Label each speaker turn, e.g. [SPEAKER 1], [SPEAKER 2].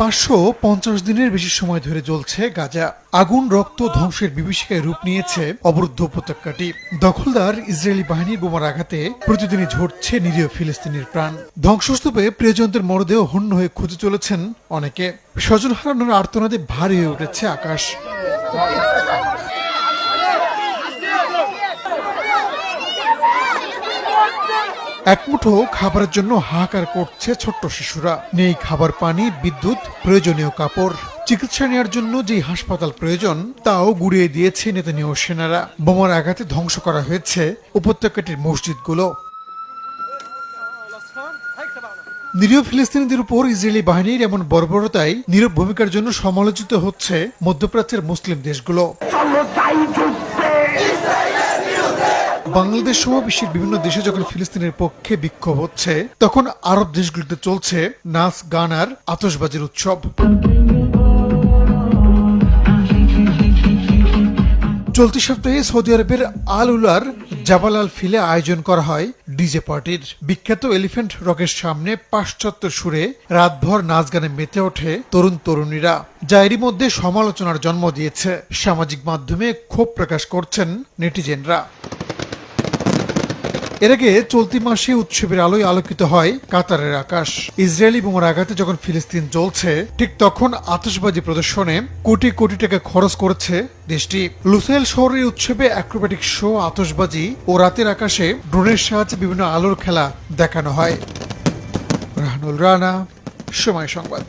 [SPEAKER 1] 550 দিনের বেশি সময় ধরে জ্বলছে গাজা। আগুন, রক্ত, ধ্বংসের বিভীষিকায় রূপ নিয়েছে অবরুদ্ধ উপত্যকাটি। দখলদার ইসরায়েলি বাহিনীর বোমার আঘাতে প্রতিদিনই ঝরছে নিরীহ ফিলিস্তিনির প্রাণ। ধ্বংসস্তূপে প্রিয়জনদের মরদেহ হন্য হয়ে খুঁজে চলেছেন অনেকে। স্বজন হারানোর আর্তনাদে ভারী হয়ে উঠেছে আকাশ। একমুঠো খাবারের জন্য হাহাকার করছে ছোট্ট শিশুরা। নেই খাবার, পানি, বিদ্যুৎ, প্রয়োজনীয় কাপড়। চিকিৎসা নেওয়ার জন্য যে হাসপাতাল প্রয়োজন তাও গুড়িয়ে দিয়েছে নেতানিয়াহু সেনারা। বোমার আঘাতে ধ্বংস করা হয়েছে উপত্যকাটির মসজিদগুলো। নিরীহ ফিলিস্তিনিদের উপর ইসরায়েলি বাহিনীর এমন বর্বরতায় নীরব ভূমিকার জন্য সমালোচিত হচ্ছে মধ্যপ্রাচ্যের মুসলিম দেশগুলো। বাংলাদেশ সহ বিশ্বের বিভিন্ন দেশে যখন ফিলিস্তিনের পক্ষে বিক্ষোভ হচ্ছে, তখন আরব দেশগুলোতে চলছে নাচ, গান আর আতশবাজির উৎসব। চলতি সপ্তাহে সৌদি আরবের আল উলার জাবাল আল ফিলে আয়োজন করা হয় ডিজে পার্টির। বিখ্যাত এলিফ্যান্ট রকের সামনে পাশ্চাত্য সুরে রাতভর নাচ গানে মেতে ওঠে তরুণ তরুণীরা, যা এরই মধ্যে সমালোচনার জন্ম দিয়েছে। সামাজিক মাধ্যমে ক্ষোভ প্রকাশ করছেন নেটিজেনরা। এর আগে চলতি মাসে উৎসবের আলোয় আলোকিত হয় কাতারের আকাশ। ইসরায়েলি বোমার আঘাতে যখন ফিলিস্তিন জ্বলছে, ঠিক তখন আতশবাজি প্রদর্শনে কোটি কোটি টাকা খরচ করেছে দেশটি। লুসাইল শহরের উৎসবে অ্যাক্রোব্যাটিক শো, আতশবাজি ও রাতের আকাশে ড্রোনের সাহায্যে বিভিন্ন আলোর খেলা দেখানো হয়। রাহানুল রানা, সময় সংবাদ।